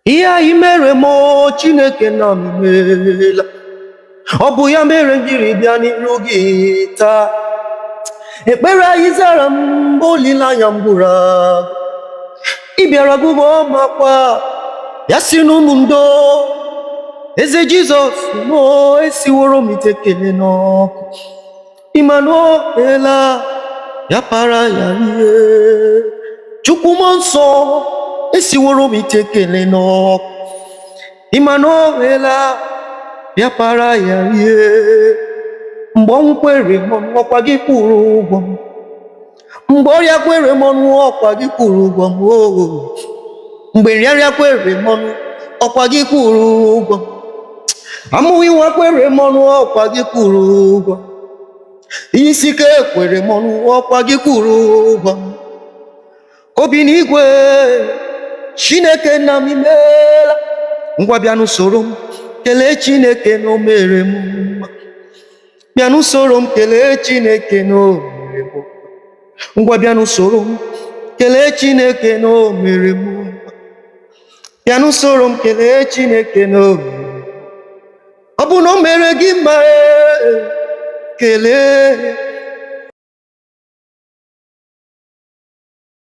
ihe anyị mere m Chineke na m meela, ọ bụ ya mere m jiri bịa n'iru gị taa. Ekpere anyị zara m mgbe olileanya m gwụrụ agwụ. Ị bịara gụba ọmakwa ya si n'ụmụ ndo eze Jizọs mo esiworo m ite kele n'ọkụ. Ịmanuela ya para ya rie, Chukwu mmụọ nsọ esiworo m ite kele n'ọkụ. Ịmanuela ya para ya rie, mgbe ọnwụ kwere m ọnụ ọkwa gị kwụrụ ụgwọ m, mgbe ọrịa kwere m ọnụ ọkwa gị kwụrụ ụgwọ m, mgbe nrịarịa kwere m ọnụ ọkwa gị kwụrụ ụgwọ m, amụghị nwa kwere m ọnụ ọkwa gị kwụrụ ụgwọ, ihe isi ike kwere m ọnụ ọkwa gị kwụrụ ụgwọ m. Obi n'igwe Chineke na m imeela, ngwa bịa n'usoro m kelee Chineke na o mere m mma. Bịa n'usoro m kelee Chineke na o mere m mma. Ngwa bịa n'usoro m kelee Chineke na o mere m mma. Bịa n'usoro m kelee Chineke na o mere m mma. Ọ bụ na o mere gị mma, kelee